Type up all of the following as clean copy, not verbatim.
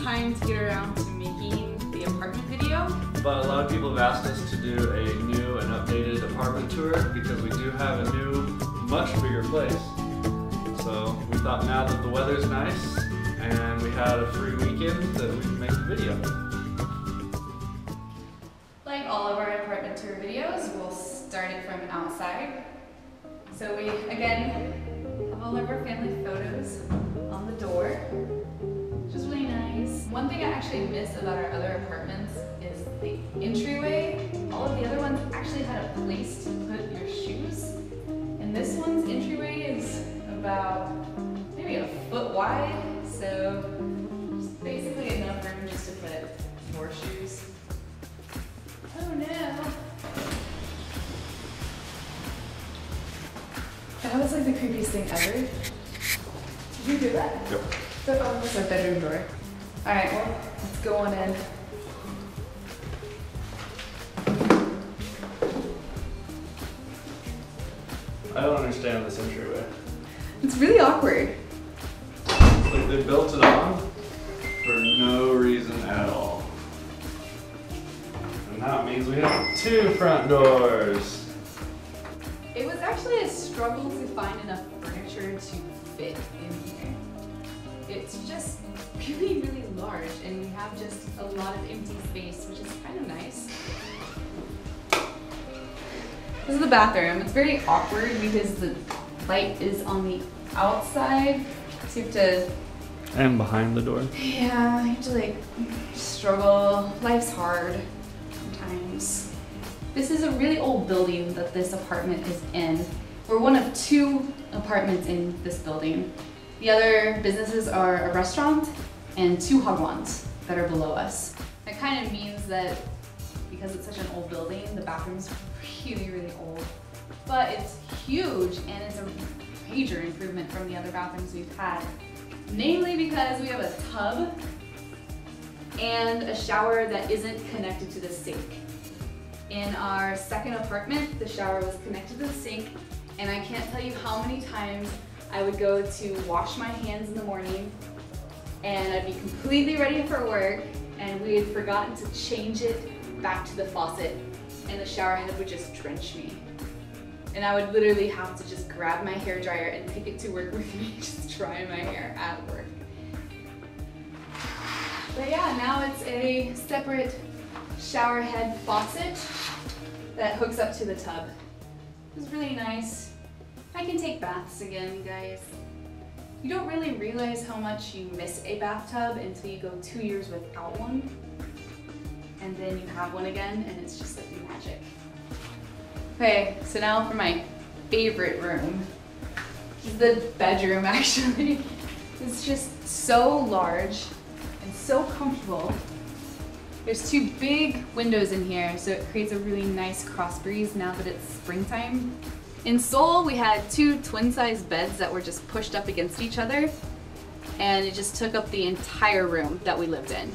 time to get around to making the apartment video. But a lot of people have asked us to do a new and updated apartment tour because we do have a new, much bigger place. So we thought now that the weather's nice and we had a free weekend that we could make the video. Like all of our apartment tour videos, we'll start it from outside. So we, again, have all of our family photos on the door, which is really nice. One thing I actually miss about our other apartments is the entryway. All of the other ones actually had a place to put your shoes. And this one's entryway is about maybe a foot wide, so just basically enough room just to put more shoes. Oh no! That was like the creepiest thing ever. Did you do that? Yep. Oh, that's our bedroom door. Alright, well, let's go on in. I don't understand this entryway. It's really awkward. It's like they built it on for no reason at all. And that means we have 2 front doors. It was actually a struggle to find enough furniture to fit in here. It's just really, really large, and we have just a lot of empty space, which is kind of nice. This is the bathroom. It's very awkward because the light is on the outside, so you have to... And behind the door. Yeah, you have to like struggle. Life's hard sometimes. This is a really old building that this apartment is in. We're one of 2 apartments in this building. The other businesses are a restaurant and 2 hagwons that are below us. That kind of means that because it's such an old building, the bathroom's really, really old. But it's huge and it's a major improvement from the other bathrooms we've had. Namely because we have a tub and a shower that isn't connected to the sink. In our second apartment, the shower was connected to the sink, and I can't tell you how many times I would go to wash my hands in the morning and I'd be completely ready for work and we had forgotten to change it back to the faucet and the shower head would just drench me. And I would literally have to just grab my hairdryer and take it to work with me, just dry my hair at work. But yeah, now it's a separate shower head faucet that hooks up to the tub. It's really nice. I can take baths again, guys. You don't really realize how much you miss a bathtub until you go 2 years without one. And then you have one again and it's just like magic. Okay, so now for my favorite room. This is the bedroom actually. It's just so large and so comfortable. There's 2 big windows in here, so it creates a really nice cross breeze now that it's springtime. In Seoul, we had 2 twin-sized beds that were just pushed up against each other, and it just took up the entire room that we lived in.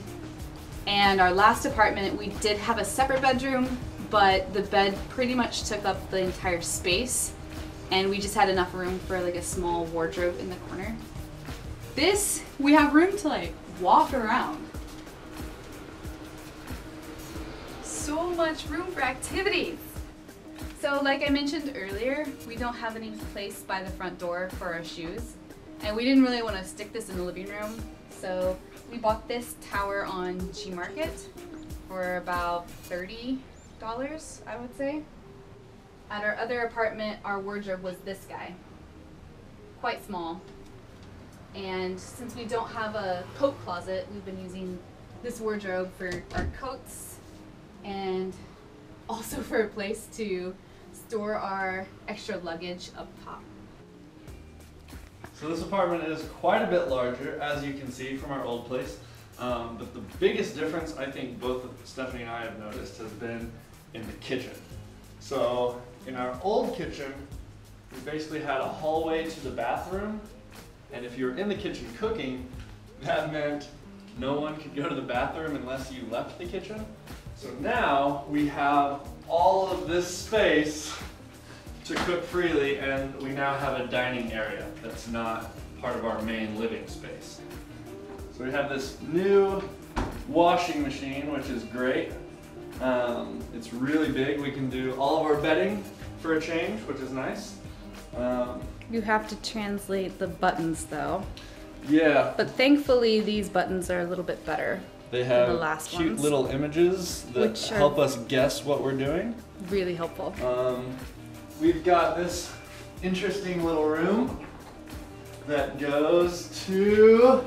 And our last apartment, we did have a separate bedroom, but the bed pretty much took up the entire space, and we just had enough room for like a small wardrobe in the corner. This, we have room to like walk around. So much room for activities. So like I mentioned earlier, we don't have any place by the front door for our shoes. And we didn't really want to stick this in the living room. So we bought this tower on Gmarket for about $30, I would say. At our other apartment, our wardrobe was this guy. Quite small. And since we don't have a coat closet, we've been using this wardrobe for our coats and also for a place to store our extra luggage up top. So this apartment is quite a bit larger, as you can see from our old place. But the biggest difference I think both Stephanie and I have noticed has been in the kitchen. So in our old kitchen, we basically had a hallway to the bathroom, and if you were in the kitchen cooking, that meant no one could go to the bathroom unless you left the kitchen. So now we have all of this space to cook freely, and we now have a dining area that's not part of our main living space. So we have this new washing machine, which is great. It's really big. We can do all of our bedding for a change, which is nice. You have to translate the buttons though. Yeah. But thankfully these buttons are a little bit better. They have than the last cute ones, little images that help us guess what we're doing. Really helpful. We've got this interesting little room that goes to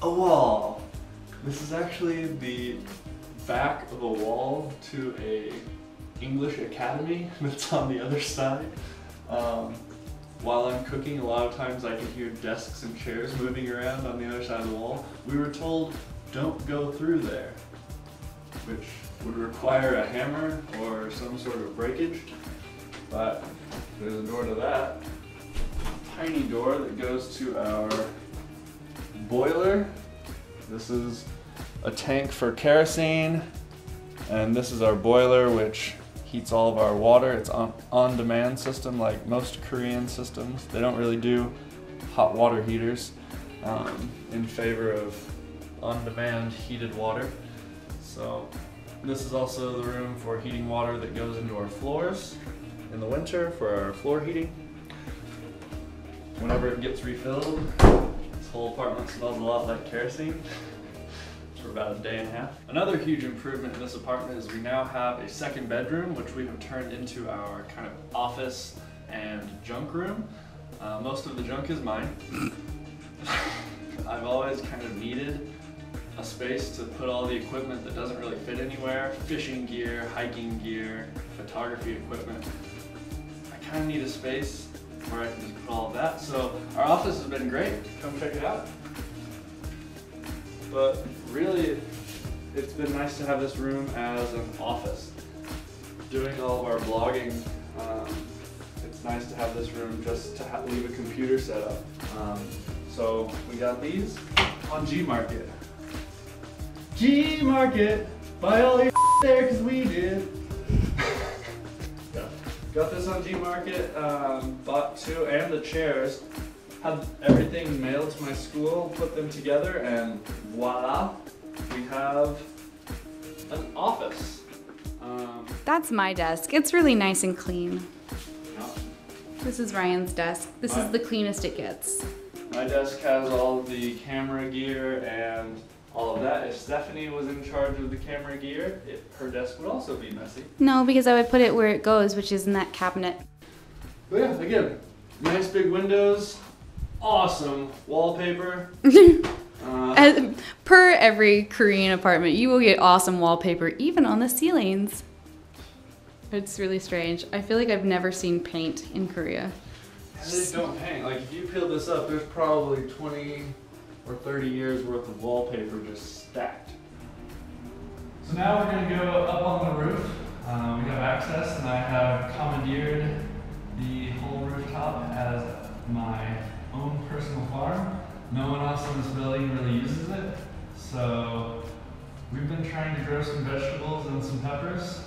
a wall. This is actually the back of a wall to a English academy that's on the other side. While I'm cooking, a lot of times I can hear desks and chairs moving around on the other side of the wall. We were told, don't go through there, which would require a hammer or some sort of breakage, but there's a door to that. Tiny door that goes to our boiler. This is a tank for kerosene, and this is our boiler, which heats all of our water. It's on-demand system, like most Korean systems. They don't really do hot water heaters in favor of on-demand heated water. So this is also the room for heating water that goes into our floors in the winter for our floor heating. Whenever it gets refilled, this whole apartment smells a lot like kerosene for about a day and a half. Another huge improvement in this apartment is we now have a second bedroom, which we have turned into our kind of office and junk room. Most of the junk is mine. I've always kind of needed a space to put all the equipment that doesn't really fit anywhere. Fishing gear, hiking gear, photography equipment. I kind of need a space where I can just put all of that. So our office has been great. Come check it out. But really, it's been nice to have this room as an office. Doing all of our blogging, it's nice to have this room just to leave a computer set up. So we got these on Gmarket. Gmarket, buy all your there because we did. Yeah. Got this on Gmarket, bought two, and the chairs. Had everything mailed to my school, put them together, and voila, we have an office. That's my desk. It's really nice and clean. Yeah. This is Ryan's desk. This is the cleanest it gets. My desk has all of the camera gear and all of that. If Stephanie was in charge of the camera gear, her desk would also be messy. No, because I would put it where it goes, which is in that cabinet. But yeah, again, nice big windows, awesome wallpaper. Per every Korean apartment, you will get awesome wallpaper, even on the ceilings. It's really strange. I feel like I've never seen paint in Korea. They don't paint. Like, if you peel this up, there's probably 20 or 30 years worth of wallpaper just stacked. So now we're going to go up on the roof. We have access, and I have commandeered the whole rooftop as my own personal farm. No one else in this building really uses it, so we've been trying to grow some vegetables and some peppers.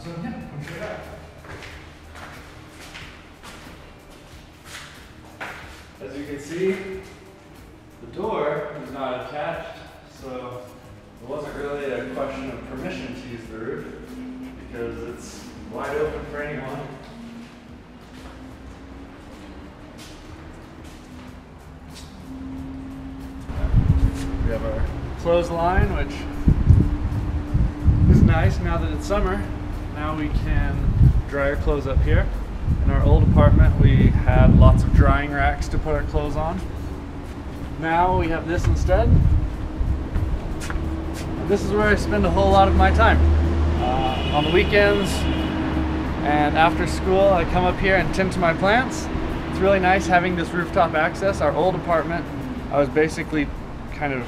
So yeah, come check it out. As you can see, the door is not attached, so it wasn't really a question of permission to use the roof, because it's wide open for anyone. We have our clothesline, which is nice now that it's summer. Now we can dry our clothes up here. In our old apartment, we had lots of drying racks to put our clothes on. Now we have this instead. And this is where I spend a whole lot of my time. On the weekends and after school, I come up here and tend to my plants. It's really nice having this rooftop access. Our old apartment, I was basically kind of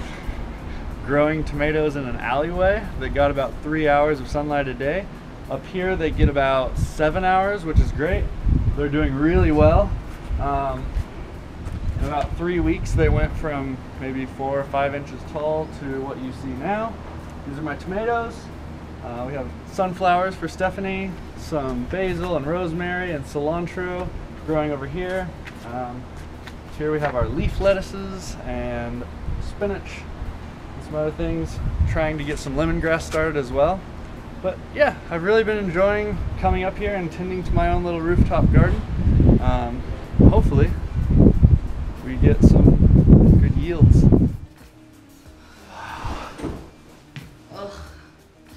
growing tomatoes in an alleyway that got about 3 hours of sunlight a day. Up here they get about 7 hours, which is great. They're doing really well. In about 3 weeks they went from maybe 4 or 5 inches tall to what you see now. These are my tomatoes. We have sunflowers for Stephanie, some basil and rosemary and cilantro growing over here. Here we have our leaf lettuces and spinach and some other things. Trying to get some lemongrass started as well. But yeah, I've really been enjoying coming up here and tending to my own little rooftop garden. Hopefully we get some good yields.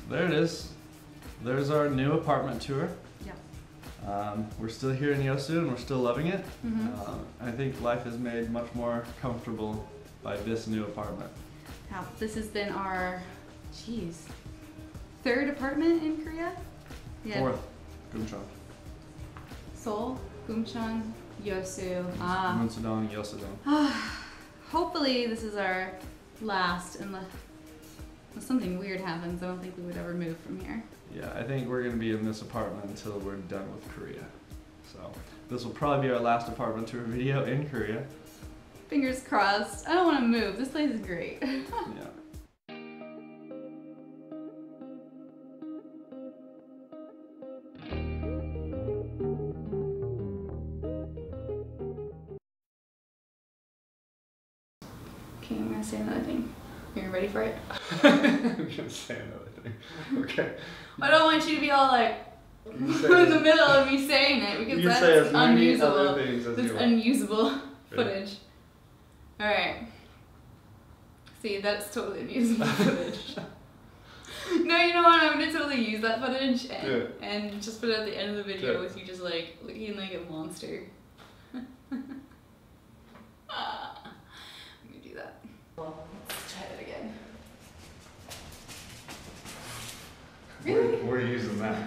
There it is. There's our new apartment tour. Yeah. We're still here in Yeosu and we're still loving it. I think life is made much more comfortable by this new apartment. Wow, this has been our, third apartment in Korea? Yeah. Fourth, Gumcheon. Seoul, Gumcheon, Yeosu. Munsadong, Yeosudong. Hopefully this is our last, unless something weird happens. I don't think we would ever move from here. Yeah, I think we're going to be in this apartment until we're done with Korea. So this will probably be our last apartment tour video in Korea. Fingers crossed. I don't want to move. This place is great. Yeah. Okay, I'm going to say another thing. Are you ready for it? I'm going to say another thing. Okay. I don't want you to be all like in the middle of me saying it because that's unusable. That's unusable footage. Alright. See, that's totally unusable footage. No, you know what? I'm going to totally use that footage and just put it at the end of the video with you just like looking like a monster. I'm going to do that. Well, let's try it again. We're using that.